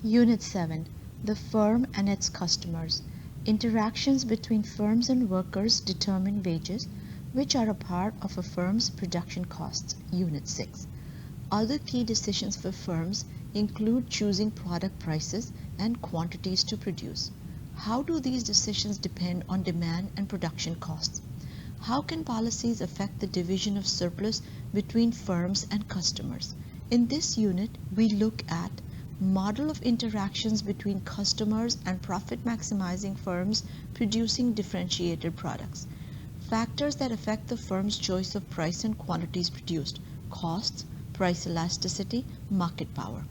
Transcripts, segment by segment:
Unit 7. The firm and its customers. Interactions between firms and workers determine wages, which are a part of a firm's production costs. Unit 6. Other key decisions for firms include choosing product prices and quantities to produce. How do these decisions depend on demand and production costs? How can policies affect the division of surplus between firms and customers? In this unit, we look at model of interactions between customers and profit-maximizing firms producing differentiated products. Factors that affect the firm's choice of price and quantities produced: costs, price elasticity, market power.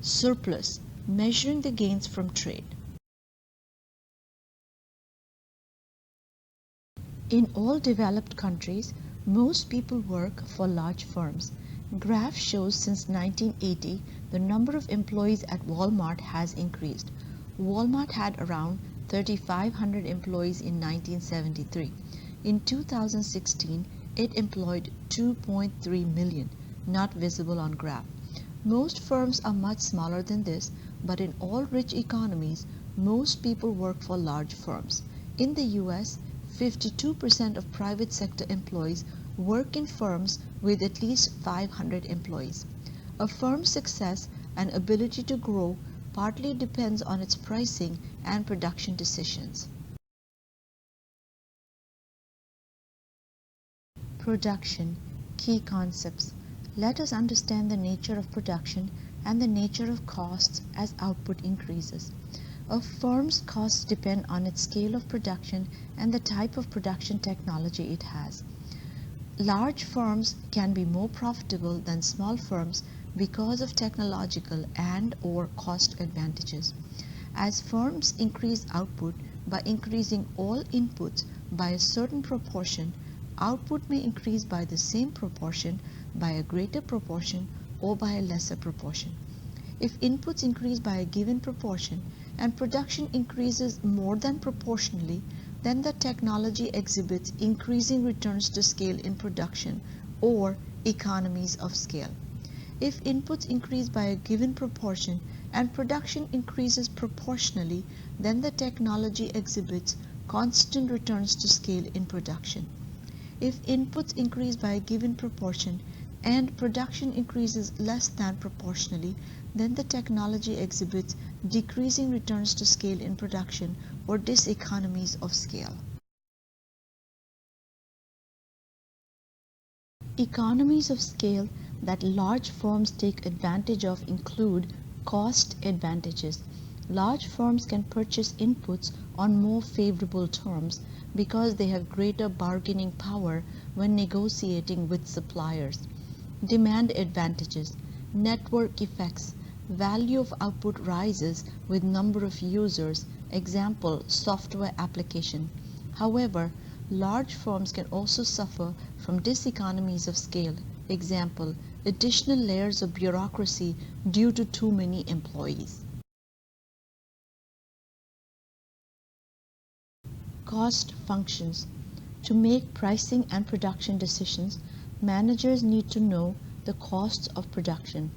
Surplus, measuring the gains from trade. In all developed countries, most people work for large firms. Graph shows since 1980, the number of employees at Walmart has increased. Walmart had around 3,500 employees in 1973. In 2016, it employed 2.3 million, not visible on graph. Most firms are much smaller than this, but in all rich economies, most people work for large firms. In the US, 52% of private sector employees work in firms with at least 500 employees. A firm's success and ability to grow partly depends on its pricing and production decisions. Production. Key concepts. Let us understand the nature of production and the nature of costs as output increases. A firm's costs depend on its scale of production and the type of production technology it has. Large firms can be more profitable than small firms because of technological and/or cost advantages. As firms increase output by increasing all inputs by a certain proportion, output may increase by the same proportion, by a greater proportion, or by a lesser proportion. If inputs increase by a given proportion and production increases more than proportionally, then the technology exhibits increasing returns to scale in production, or economies of scale. If inputs increase by a given proportion and production increases proportionally, then the technology exhibits constant returns to scale in production. If inputs increase by a given proportion and production increases less than proportionally, then the technology exhibits decreasing returns to scale in production, or diseconomies of scale. Economies of scale that large firms take advantage of include cost advantages. Large firms can purchase inputs on more favorable terms because they have greater bargaining power when negotiating with suppliers. Demand advantages. Network effects. Value of output rises with number of users, example, software application. However, large firms can also suffer from diseconomies of scale, example, additional layers of bureaucracy due to too many employees. Cost functions. To make pricing and production decisions, managers need to know the costs of production.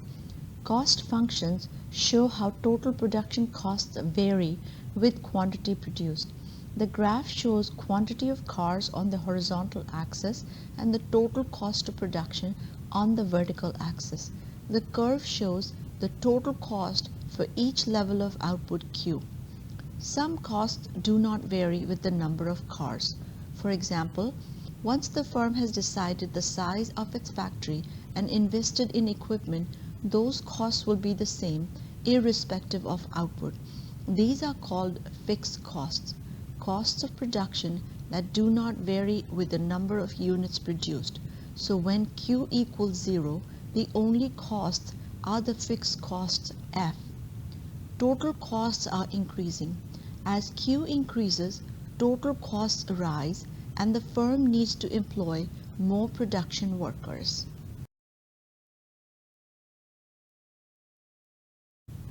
Cost functions show how total production costs vary with quantity produced. The graph shows quantity of cars on the horizontal axis and the total cost of production on the vertical axis. The curve shows the total cost for each level of output Q. Some costs do not vary with the number of cars. For example, once the firm has decided the size of its factory and invested in equipment, those costs will be the same irrespective of output. These are called fixed costs, costs of production that do not vary with the number of units produced. So when Q equals 0, the only costs are the fixed costs F. Total costs are increasing. As Q increases, total costs rise and the firm needs to employ more production workers.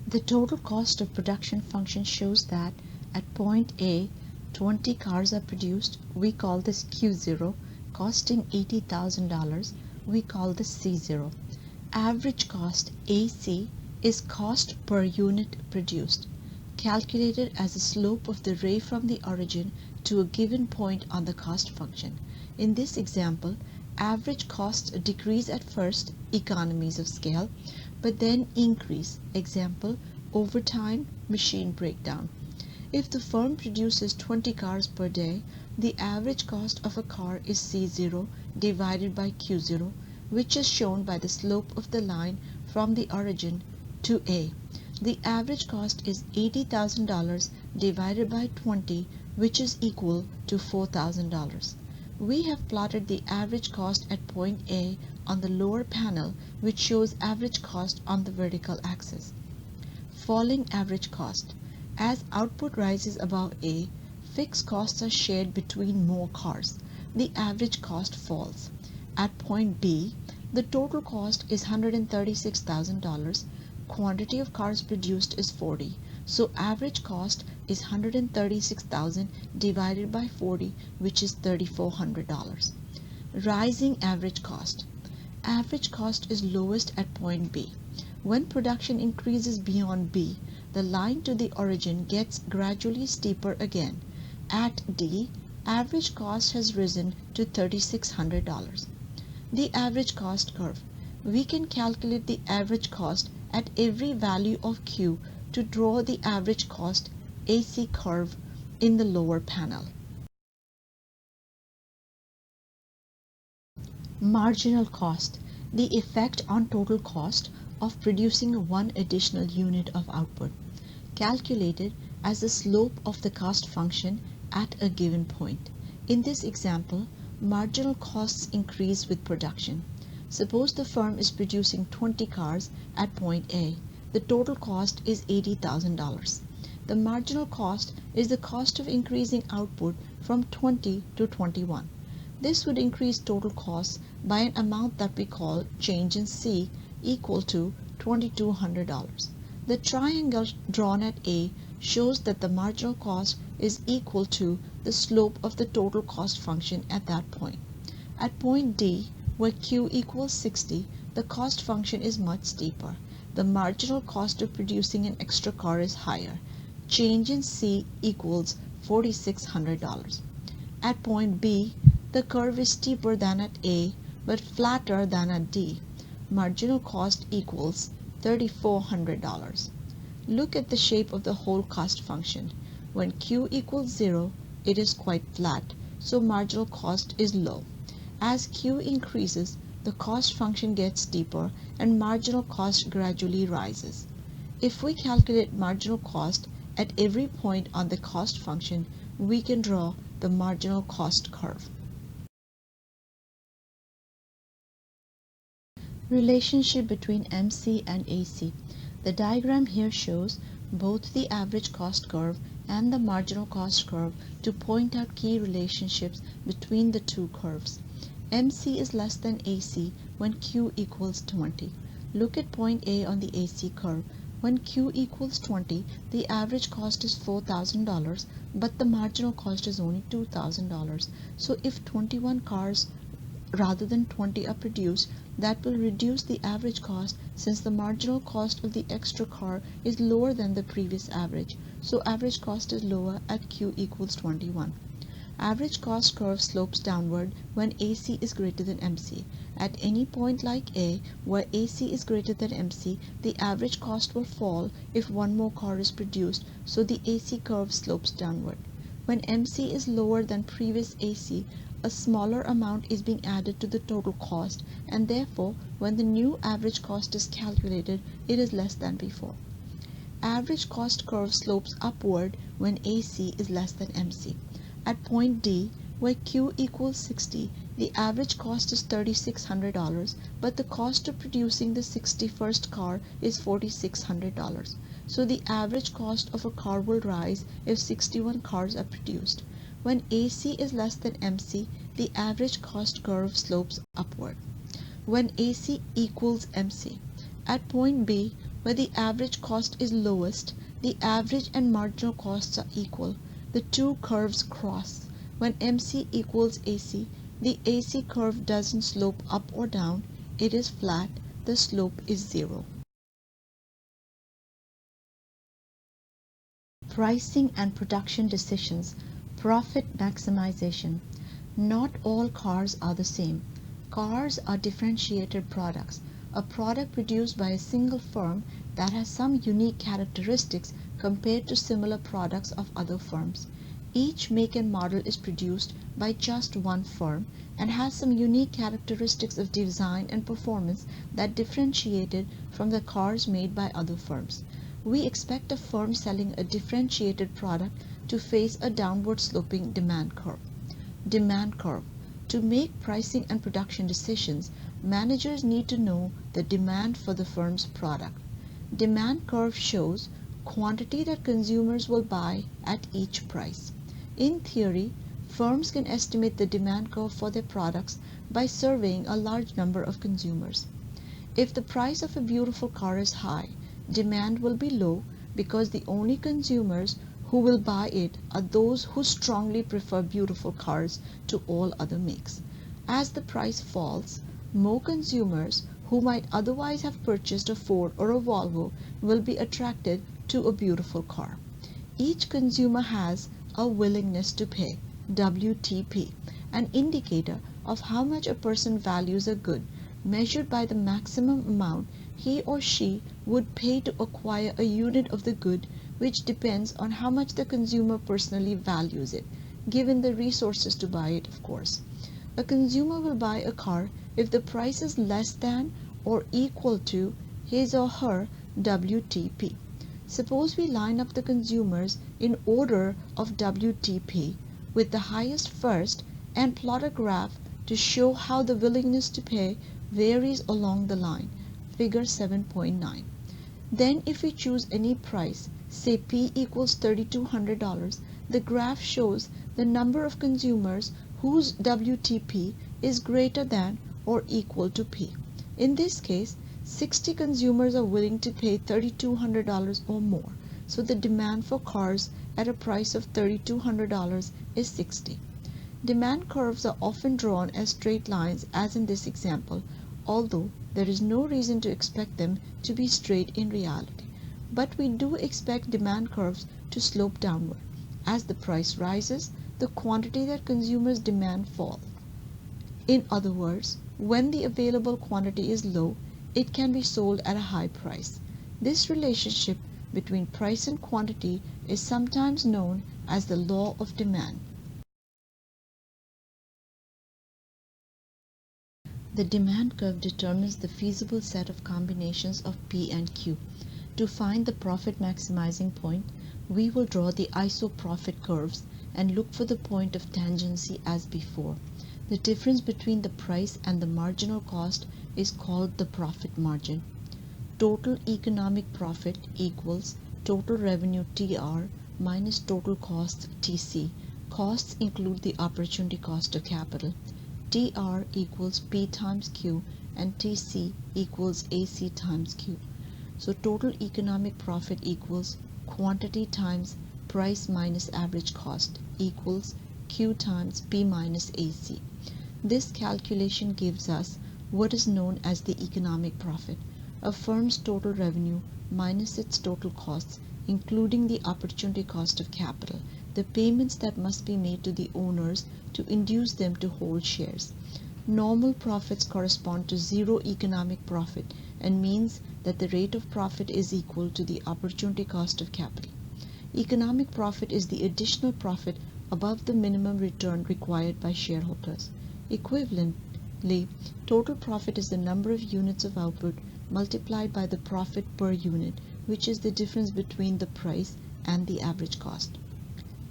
The total cost of production function shows that at point A, 20 cars are produced. We call this Q0, costing $80,000. We call this C0. Average cost AC is cost per unit produced, calculated as the slope of the ray from the origin to a given point on the cost function. In this example, average costs decrease at first, economies of scale, but then increase, example, overtime, machine breakdown. If the firm produces 20 cars per day, the average cost of a car is C0 divided by Q0, which is shown by the slope of the line from the origin to A. The average cost is $80,000 divided by 20, which is equal to $4,000. We have plotted the average cost at point A on the lower panel, which shows average cost on the vertical axis. Falling average cost. As output rises above A, fixed costs are shared between more cars. The average cost falls. At point B, the total cost is $136,000. Quantity of cars produced is 40. So average cost is $136,000 divided by 40, which is $3,400. Rising average cost. Average cost is lowest at point B. When production increases beyond B, the line to the origin gets gradually steeper again. At D, average cost has risen to $3,600. The average cost curve. We can calculate the average cost at every value of Q to draw the average cost AC curve in the lower panel. Marginal cost. The effect on total cost of producing one additional unit of output, calculated as the slope of the cost function at a given point. In this example, marginal costs increase with production. Suppose the firm is producing 20 cars at point A. The total cost is $80,000. The marginal cost is the cost of increasing output from 20 to 21. This would increase total costs by an amount that we call change in C, equal to $2,200. The triangle drawn at A shows that the marginal cost is equal to the slope of the total cost function at that point. At point D, where Q equals 60, the cost function is much steeper. The marginal cost of producing an extra car is higher. Change in C equals $4,600. At point B, the curve is steeper than at A, but flatter than at D. Marginal cost equals $3,400. Look at the shape of the whole cost function. When Q equals 0, it is quite flat, so marginal cost is low. As Q increases, the cost function gets steeper and marginal cost gradually rises. If we calculate marginal cost at every point on the cost function, we can draw the marginal cost curve. Relationship between MC and AC. The diagram here shows both the average cost curve and the marginal cost curve to point out key relationships between the two curves. MC is less than AC when Q equals 20. Look at point A on the AC curve. When Q equals 20, the average cost is $4,000, but the marginal cost is only $2,000. So if 21 cars rather than 20 are produced, that will reduce the average cost, since the marginal cost of the extra car is lower than the previous average. So average cost is lower at Q equals 21. Average cost curve slopes downward when AC is greater than MC. At any point like A, where AC is greater than MC, the average cost will fall if one more car is produced, so the AC curve slopes downward. When MC is lower than previous AC, a smaller amount is being added to the total cost, and therefore, when the new average cost is calculated, it is less than before. Average cost curve slopes upward when AC is less than MC. At point D, where Q equals 60, the average cost is $3,600, but the cost of producing the 61st car is $4,600. So the average cost of a car will rise if 61 cars are produced. When AC is less than MC, the average cost curve slopes upward. When AC equals MC, at point B, where the average cost is lowest, the average and marginal costs are equal. The two curves cross. When MC equals AC, the AC curve doesn't slope up or down, it is flat, the slope is 0. Pricing and production decisions, profit maximization. Not all cars are the same. Cars are differentiated products, a product produced by a single firm that has some unique characteristics compared to similar products of other firms. Each make and model is produced by just one firm and has some unique characteristics of design and performance that differentiate it from the cars made by other firms. We expect a firm selling a differentiated product to face a downward sloping demand curve. Demand curve. To make pricing and production decisions, managers need to know the demand for the firm's product. Demand curve shows quantity that consumers will buy at each price. In theory, firms can estimate the demand curve for their products by surveying a large number of consumers. If the price of a beautiful car is high, demand will be low because the only consumers who will buy it are those who strongly prefer beautiful cars to all other makes. As the price falls, more consumers who might otherwise have purchased a Ford or a Volvo will be attracted to a beautiful car. Each consumer has a willingness to pay, WTP, an indicator of how much a person values a good, measured by the maximum amount he or she would pay to acquire a unit of the good, which depends on how much the consumer personally values it, given the resources to buy it, of course. A consumer will buy a car if the price is less than or equal to his or her WTP. Suppose we line up the consumers in order of WTP, with the highest first, and plot a graph to show how the willingness to pay varies along the line, figure 7.9. Then if we choose any price, say P equals $3,200, the graph shows the number of consumers whose WTP is greater than or equal to P. In this case, 60 consumers are willing to pay $3,200 or more, so the demand for cars at a price of $3,200 is 60. Demand curves are often drawn as straight lines, as in this example, although there is no reason to expect them to be straight in reality. But we do expect demand curves to slope downward. As the price rises, the quantity that consumers demand falls. In other words, when the available quantity is low, it can be sold at a high price. This relationship between price and quantity is sometimes known as the law of demand. The demand curve determines the feasible set of combinations of P and Q. To find the profit maximizing point, we will draw the isoprofit curves and look for the point of tangency as before. The difference between the price and the marginal cost is called the profit margin. Total economic profit equals total revenue TR minus total costs TC. Costs include the opportunity cost of capital. TR equals P times Q and TC equals AC times Q. So total economic profit equals quantity times price minus average cost equals Q times P minus AC. This calculation gives us what is known as the economic profit, a firm's total revenue minus its total costs, including the opportunity cost of capital, the payments that must be made to the owners to induce them to hold shares. Normal profits correspond to zero economic profit and means that the rate of profit is equal to the opportunity cost of capital. Economic profit is the additional profit above the minimum return required by shareholders. Equivalently, total profit is the number of units of output multiplied by the profit per unit, which is the difference between the price and the average cost.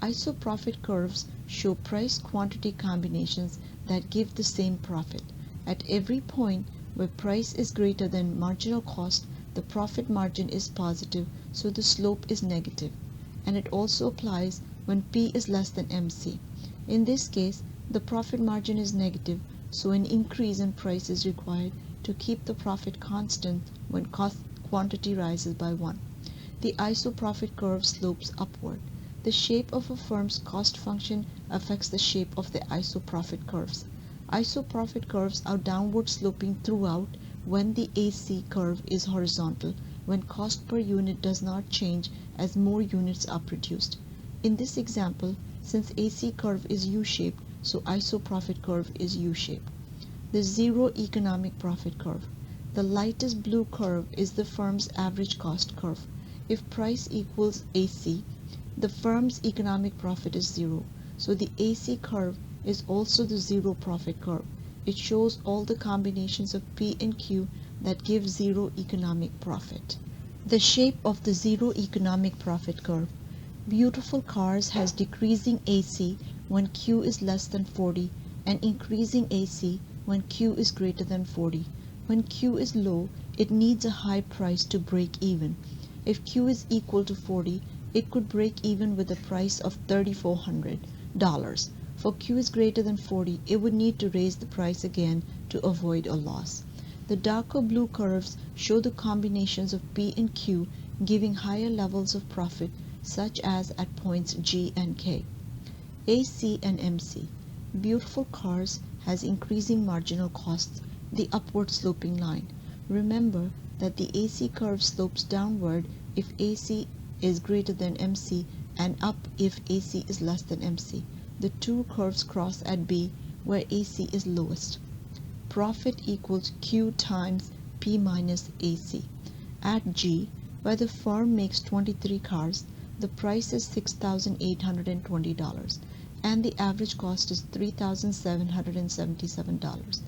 Isoprofit curves show price-quantity combinations that give the same profit. At every point where price is greater than marginal cost, the profit margin is positive, so the slope is negative. And it also applies when P is less than MC. In this case, the profit margin is negative, so an increase in price is required to keep the profit constant when quantity rises by 1. The isoprofit curve slopes upward. The shape of a firm's cost function affects the shape of the isoprofit curves. Isoprofit curves are downward sloping throughout when the AC curve is horizontal, when cost per unit does not change as more units are produced. In this example, since AC curve is U-shaped, so isoprofit curve is U-shaped. The zero economic profit curve. The lightest blue curve is the firm's average cost curve. If price equals AC, the firm's economic profit is zero. So the AC curve is also the zero profit curve. It shows all the combinations of P and Q that give zero economic profit. The shape of the zero economic profit curve. Beautiful cars has decreasing AC when Q is less than 40 and increasing AC when Q is greater than 40. When Q is low, it needs a high price to break even. If Q is equal to 40, it could break even with a price of $3,400. For Q is greater than 40, it would need to raise the price again to avoid a loss. The darker blue curves show the combinations of P and Q giving higher levels of profit, such as at points G and K. AC and MC. Beautiful cars has increasing marginal costs, the upward sloping line. Remember that the AC curve slopes downward if AC is greater than MC and up if AC is less than MC. The two curves cross at B where AC is lowest. Profit equals Q times P minus AC. At G, where the firm makes 23 cars, the price is $6,820 and the average cost is $3,777.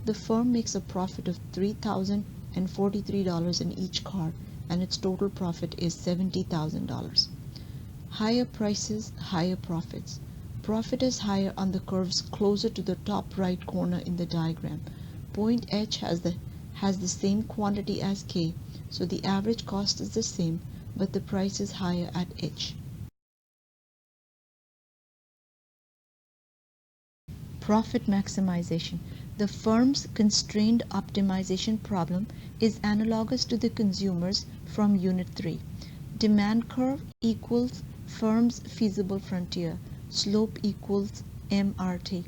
The firm makes a profit of $3,043 in each car and its total profit is $70,000. Higher prices, higher profits. Profit is higher on the curves closer to the top right corner in the diagram. Point H has the same quantity as K, so the average cost is the same, but the price is higher at H. Profit maximization. The firm's constrained optimization problem is analogous to the consumer's from Unit 3. Demand curve equals firm's feasible frontier. Slope equals MRT.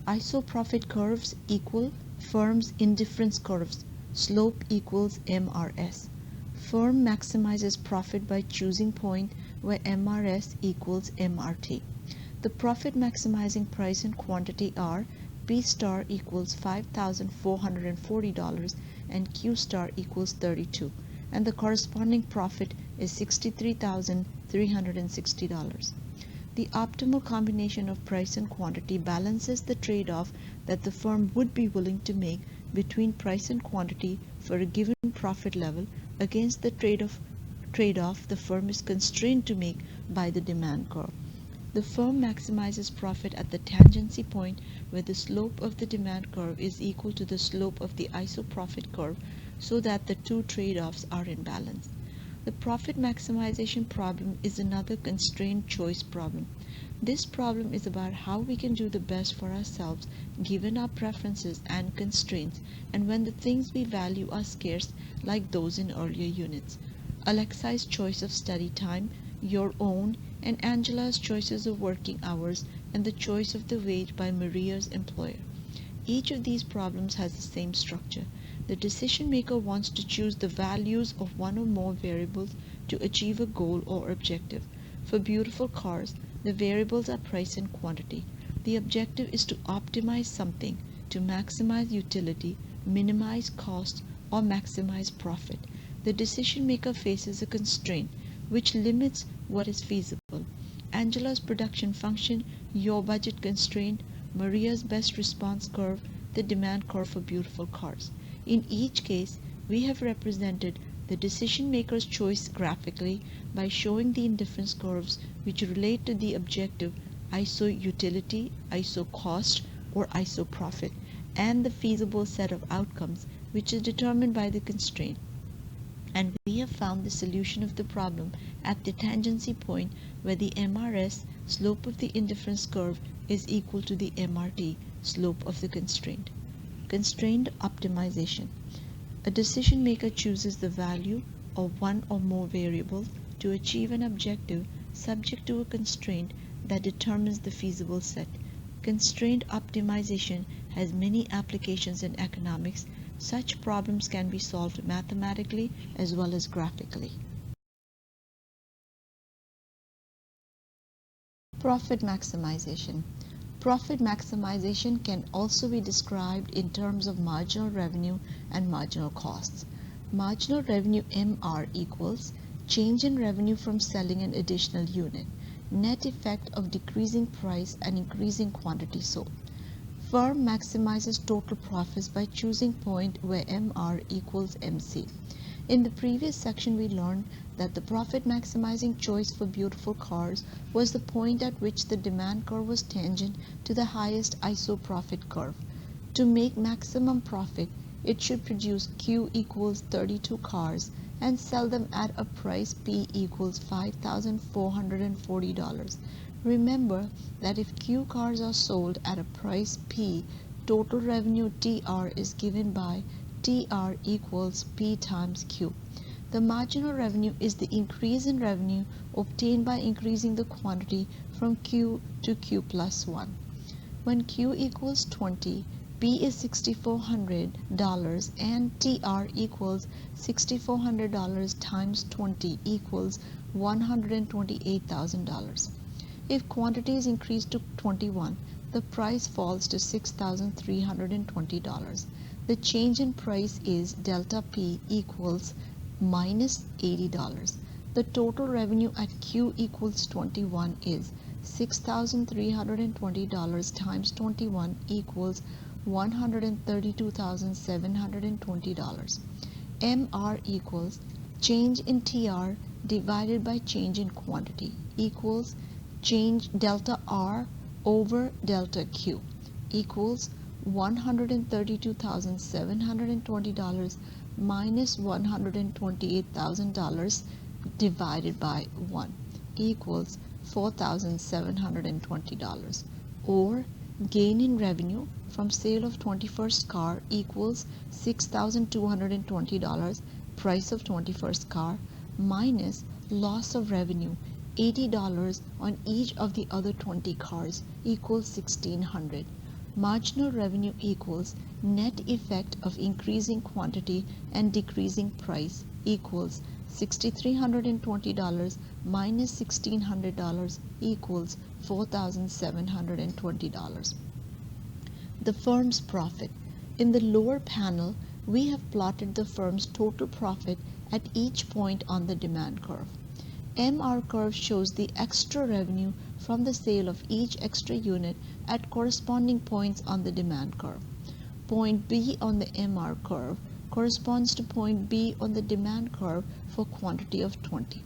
Isoprofit curves equal firm's indifference curves. Slope equals MRS. Firm maximizes profit by choosing point where MRS equals MRT. The profit maximizing price and quantity are P star equals $5,440 and Q star equals 32, and the corresponding profit is $63,360. The optimal combination of price and quantity balances the trade-off that the firm would be willing to make between price and quantity for a given profit level against the trade-off the firm is constrained to make by the demand curve. The firm maximizes profit at the tangency point where the slope of the demand curve is equal to the slope of the isoprofit curve so that the two trade-offs are in balance. The profit maximization problem is another constrained choice problem. This problem is about how we can do the best for ourselves given our preferences and constraints and when the things we value are scarce like those in earlier units. Alexai's choice of study time, your own, and Angela's choices of working hours, and the choice of the wage by Maria's employer. Each of these problems has the same structure. The decision maker wants to choose the values of one or more variables to achieve a goal or objective. For beautiful cars, the variables are price and quantity. The objective is to optimize something, to maximize utility, minimize cost, or maximize profit. The decision maker faces a constraint which limits what is feasible. Angela's production function, your budget constraint, Maria's best response curve, the demand curve for beautiful cars. In each case, we have represented the decision maker's choice graphically by showing the indifference curves which relate to the objective iso-utility, iso-cost, or iso-profit, and the feasible set of outcomes which is determined by the constraint. And we have found the solution of the problem at the tangency point where the MRS, slope of the indifference curve, is equal to the MRT, slope of the constraint. Constrained optimization. A decision maker chooses the value of one or more variables to achieve an objective subject to a constraint that determines the feasible set. Constrained optimization has many applications in economics Such problems can be solved mathematically as well as graphically. Profit maximization. Profit maximization can also be described in terms of marginal revenue and marginal costs. Marginal revenue MR equals change in revenue from selling an additional unit, net effect of decreasing price and increasing quantity sold. Firm maximizes total profits by choosing point where MR equals MC. In the previous section, we learned that the profit maximizing choice for beautiful cars was the point at which the demand curve was tangent to the highest isoprofit curve. To make maximum profit, it should produce Q equals 32 cars and sell them at a price P equals $5,440. Remember that if Q cars are sold at a price P, total revenue TR is given by TR equals P times Q. The marginal revenue is the increase in revenue obtained by increasing the quantity from Q to Q plus 1. When Q equals 20, P is $6,400 and TR equals $6,400 times 20 equals $128,000. If quantity is increased to 21, the price falls to $6,320. The change in price is delta P equals minus $80. The total revenue at Q equals 21 is $6,320 times 21 equals $132,720. MR equals change in TR divided by change in quantity equals change delta R over delta Q equals $132,720 minus $128,000 divided by 1 equals $4,720, or gain in revenue from sale of 21st car equals $6,220 price of 21st car minus loss of revenue $80 on each of the other 20 cars equals $1,600. Marginal revenue equals net effect of increasing quantity and decreasing price equals $6,320 minus $1,600 equals $4,720. The firm's profit. In the lower panel, we have plotted the firm's total profit at each point on the demand curve. MR curve shows the extra revenue from the sale of each extra unit at corresponding points on the demand curve. Point B on the MR curve corresponds to point B on the demand curve for quantity of 20.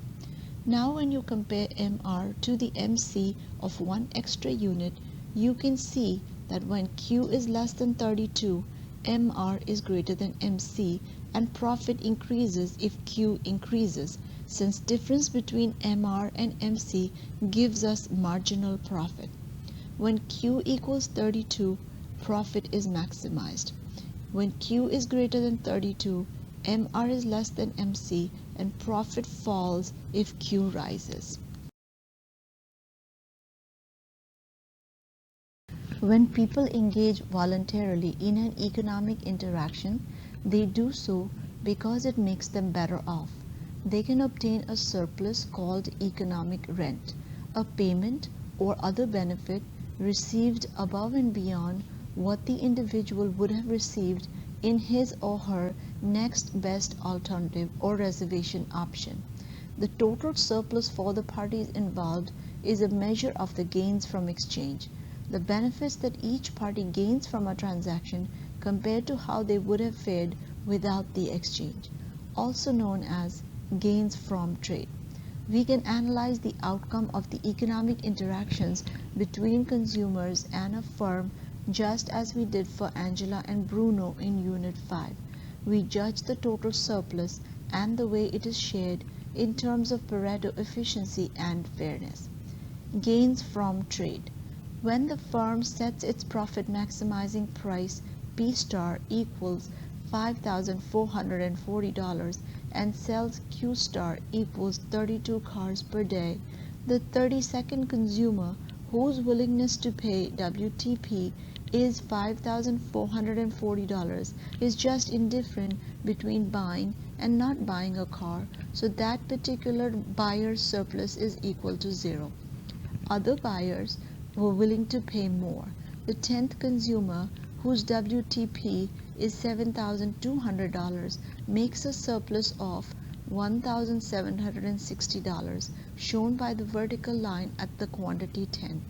Now when you compare MR to the MC of one extra unit, you can see that when Q is less than 32, MR is greater than MC and profit increases if Q increases, since difference between MR and MC gives us marginal profit. When Q equals 32, profit is maximized. When Q is greater than 32, MR is less than MC and profit falls if Q rises. When people engage voluntarily in an economic interaction, they do so because it makes them better off. They can obtain a surplus called economic rent, a payment or other benefit received above and beyond what the individual would have received in his or her next best alternative or reservation option. The total surplus for the parties involved is a measure of the gains from exchange, the benefits that each party gains from a transaction compared to how they would have fared without the exchange, also known as gains from trade. We can analyze the outcome of the economic interactions between consumers and a firm just as we did for Angela and Bruno in Unit 5. We judge the total surplus and the way it is shared in terms of Pareto efficiency and fairness. Gains from trade. When the firm sets its profit maximizing price P star equals $5,440 and sells Q star equals 32 cars per day, the 32nd consumer whose willingness to pay WTP is $5,440 is just indifferent between buying and not buying a car, so that particular buyer's surplus is equal to 0. Other buyers were willing to pay more. The 10th consumer, whose WTP is $7,200, makes a surplus of $1,760, shown by the vertical line at the quantity 10.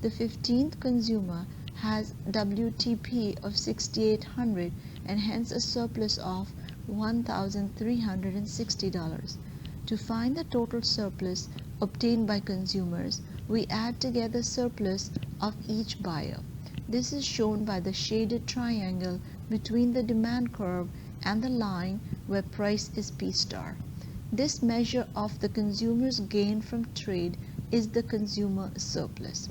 The 15th consumer has WTP of $6,800 and hence a surplus of $1,360. To find the total surplus obtained by consumers, we add together surplus of each buyer. This is shown by the shaded triangle between the demand curve and the line where price is P star. This measure of the consumer's gain from trade is the consumer surplus.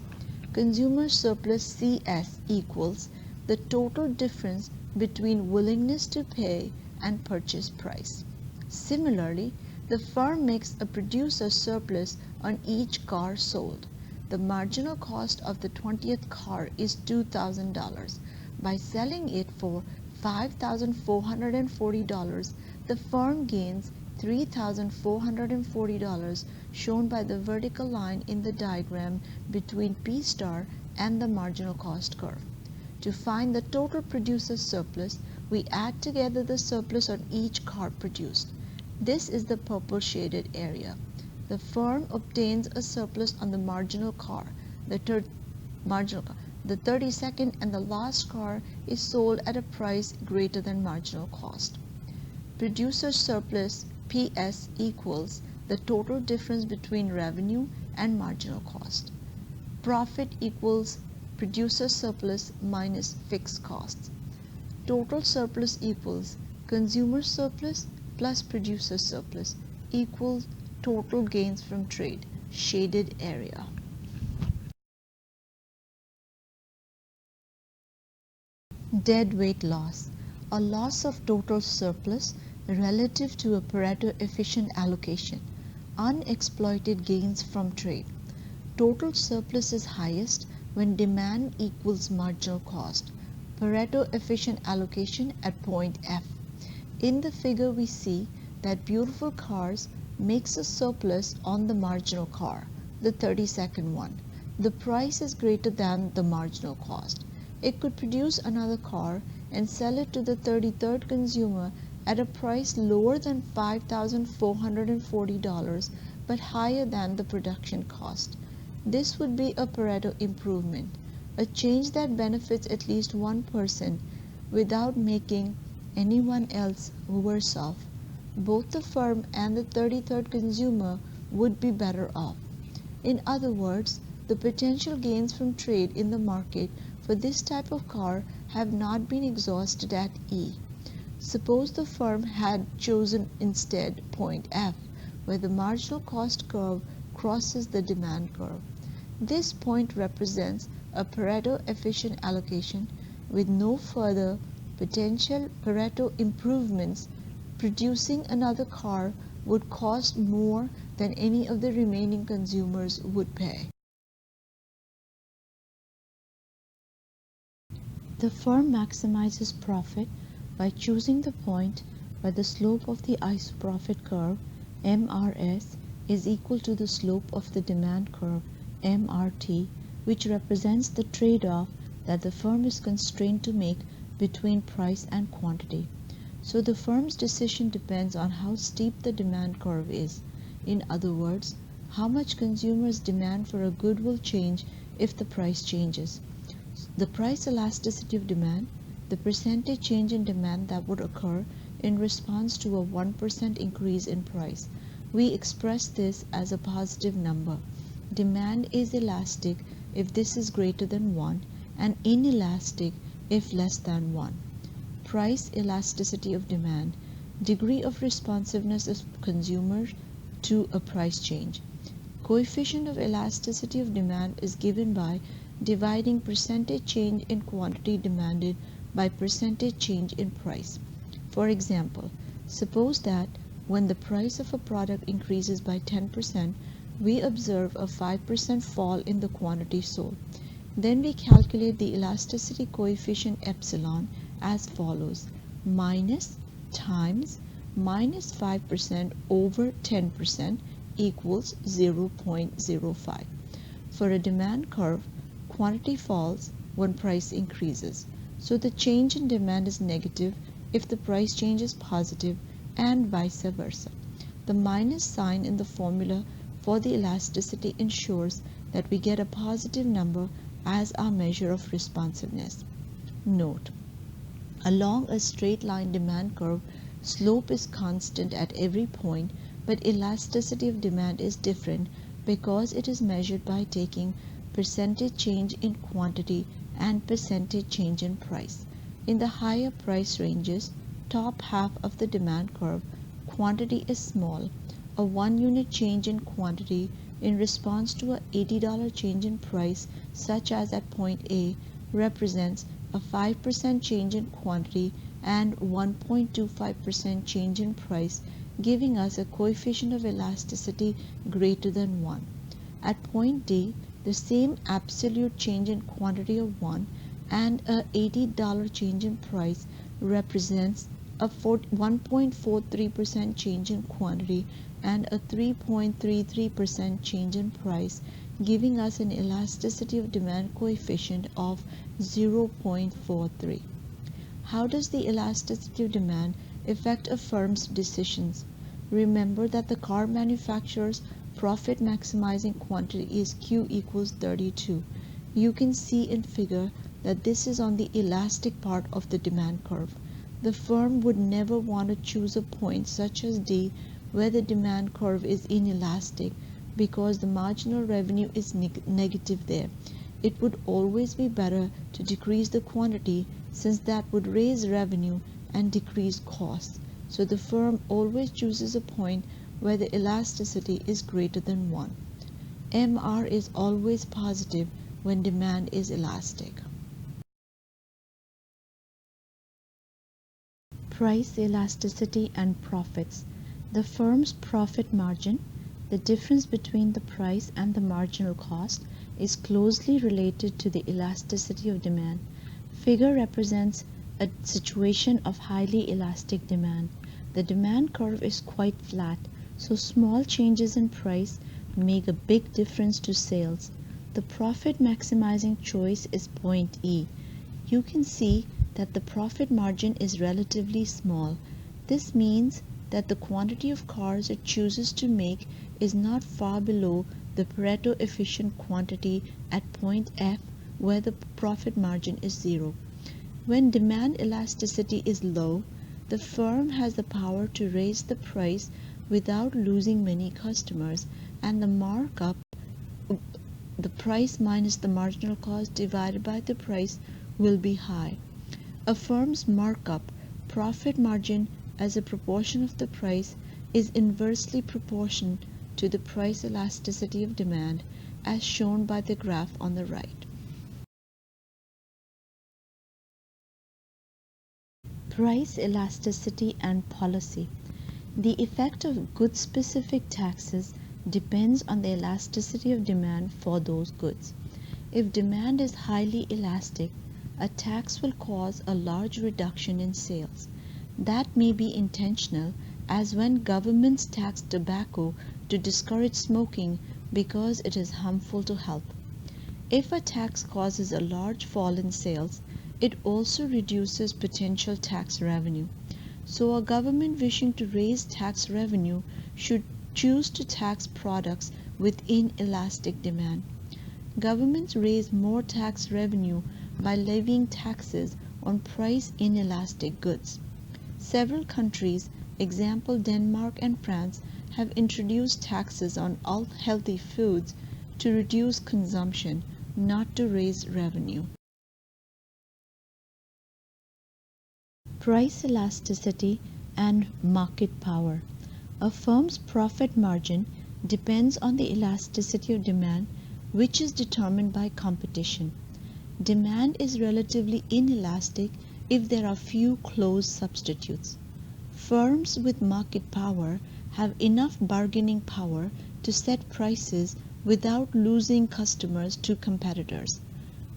Consumer surplus CS equals the total difference between willingness to pay and purchase price. Similarly, the firm makes a producer surplus on each car sold. The marginal cost of the 20th car is $2,000. By selling it for $5,440, the firm gains $3,440, shown by the vertical line in the diagram between P star and the marginal cost curve. To find the total producer surplus, we add together the surplus on each car produced. This is the purple shaded area. The firm obtains a surplus on the marginal car. The 32nd and the last car is sold at a price greater than marginal cost. Producer surplus PS equals the total difference between revenue and marginal cost. Profit equals producer surplus minus fixed costs. Total surplus equals consumer surplus plus producer surplus equals total gains from trade, shaded area. Deadweight loss, a loss of total surplus relative to a Pareto efficient allocation. Unexploited gains from trade. Total surplus is highest when demand equals marginal cost. Pareto efficient allocation at point F. In the figure we see that beautiful cars makes a surplus on the marginal car, the 32nd one. The price is greater than the marginal cost. It could produce another car and sell it to the 33rd consumer at a price lower than $5,440 but higher than the production cost. This would be a Pareto improvement, a change that benefits at least one person without making anyone else worse off. Both the firm and the 33rd consumer would be better off. In other words, the potential gains from trade in the market for this type of car have not been exhausted at E. Suppose the firm had chosen instead point F, where the marginal cost curve crosses the demand curve. This point represents a Pareto efficient allocation with no further potential Pareto improvements. Producing another car would cost more than any of the remaining consumers would pay. The firm maximizes profit by choosing the point where the slope of the Isoprofit curve, MRS, is equal to the slope of the demand curve, MRT, which represents the trade-off that the firm is constrained to make between price and quantity. So the firm's decision depends on how steep the demand curve is. In other words, how much consumers demand for a good will change if the price changes. The price elasticity of demand, the percentage change in demand that would occur in response to a 1% increase in price. We express this as a positive number. Demand is elastic if this is greater than 1 and inelastic if less than 1. Price elasticity of demand, degree of responsiveness of consumers to a price change. Coefficient of elasticity of demand is given by dividing percentage change in quantity demanded by percentage change in price. For example, suppose that when the price of a product increases by 10%, we observe a 5% fall in the quantity sold. Then we calculate the elasticity coefficient epsilon as follows: minus times minus 5% over 10% equals 0.05. For a demand curve, quantity falls when price increases. So the change in demand is negative if the price change is positive, and vice versa. The minus sign in the formula for the elasticity ensures that we get a positive number as our measure of responsiveness. Note: along a straight line demand curve, slope is constant at every point, but elasticity of demand is different because it is measured by taking percentage change in quantity and percentage change in price. In the higher price ranges, top half of the demand curve, quantity is small. A 1 unit change in quantity in response to a $80 change in price, such as at point A, represents a 5% change in quantity and 1.25% change in price, giving us a coefficient of elasticity greater than 1. At point D, the same absolute change in quantity of 1 and a $80 change in price represents a 1.43% change in quantity and a 3.33% change in price, giving us an elasticity of demand coefficient of 0.43. How does the elasticity of demand affect a firm's decisions? Remember that the car manufacturer's profit maximizing quantity is Q equals 32. You can see in figure that this is on the elastic part of the demand curve. The firm would never want to choose a point such as D where the demand curve is inelastic because the marginal revenue is negative there. It would always be better to decrease the quantity since that would raise revenue and decrease costs. So the firm always chooses a point where the elasticity is greater than 1. MR is always positive when demand is elastic. Price elasticity and profits. The firm's profit margin, the difference between the price and the marginal cost, is closely related to the elasticity of demand. Figure represents a situation of highly elastic demand. The demand curve is quite flat, so small changes in price make a big difference to sales. The profit maximizing choice is point E. You can see that the profit margin is relatively small. This means that the quantity of cars it chooses to make is not far below the Pareto efficient quantity at point F where the profit margin is 0. When demand elasticity is low, the firm has the power to raise the price without losing many customers, and the markup, the price minus the marginal cost divided by the price, will be high. A firm's markup, profit margin as a proportion of the price, is inversely proportional to the price elasticity of demand, as shown by the graph on the right. Price elasticity and policy. The effect of goods-specific taxes depends on the elasticity of demand for those goods. If demand is highly elastic, a tax will cause a large reduction in sales. That may be intentional, as when governments tax tobacco to discourage smoking because it is harmful to health. If a tax causes a large fall in sales, it also reduces potential tax revenue. So a government wishing to raise tax revenue should choose to tax products with inelastic demand. Governments raise more tax revenue by levying taxes on price inelastic goods. Several countries, example Denmark and France, have introduced taxes on all healthy foods to reduce consumption, not to raise revenue. Price elasticity and market power. A firm's profit margin depends on the elasticity of demand, which is determined by competition. Demand is relatively inelastic if there are few close substitutes. Firms with market power have enough bargaining power to set prices without losing customers to competitors.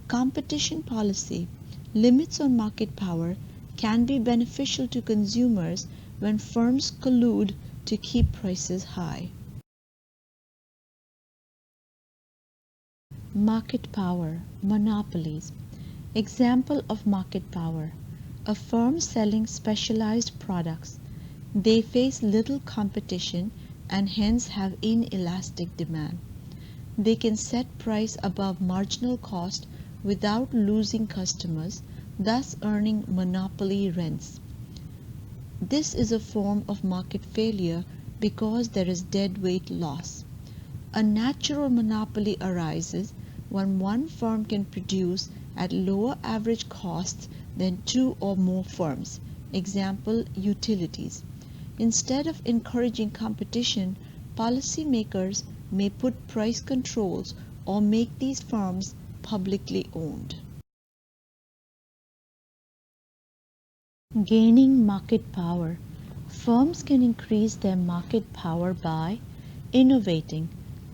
Competition policy, limits on market power, can be beneficial to consumers when firms collude to keep prices high. Market power, monopolies. Example of market power. A firm selling specialized products. They face little competition and hence have inelastic demand. They can set price above marginal cost without losing customers, thus earning monopoly rents. This is a form of market failure because there is deadweight loss. A natural monopoly arises when one firm can produce at lower average costs than two or more firms. Example, utilities. Instead of encouraging competition, policymakers may put price controls or make these firms publicly owned. Gaining market power. Firms can increase their market power by innovating.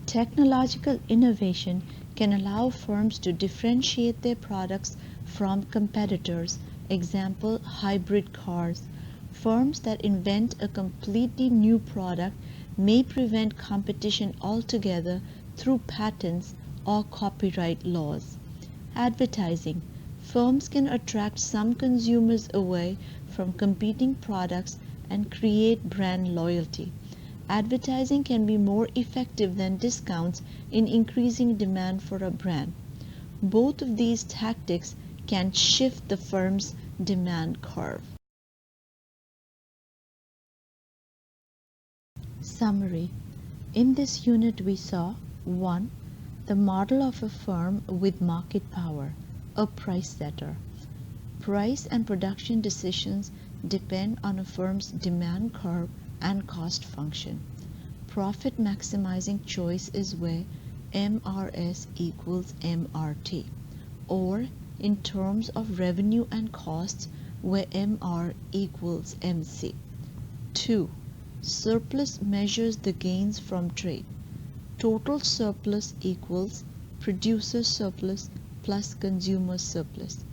Technological innovation can allow firms to differentiate their products from competitors. Example, hybrid cars. Firms that invent a completely new product may prevent competition altogether through patents or copyright laws. Advertising. Firms can attract some consumers away from competing products and create brand loyalty. Advertising can be more effective than discounts in increasing demand for a brand. Both of these tactics can shift the firm's demand curve. Summary. In this unit we saw 1. The model of a firm with market power, a price setter. Price and production decisions depend on a firm's demand curve and cost function. Profit maximizing choice is where MRS equals MRT, or in terms of revenue and costs where MR equals MC. 2. Surplus measures the gains from trade. Total surplus equals producer surplus plus consumer surplus.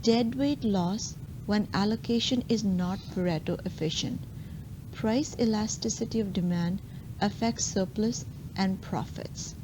Deadweight loss when allocation is not Pareto efficient. Price elasticity of demand affects surplus and profits.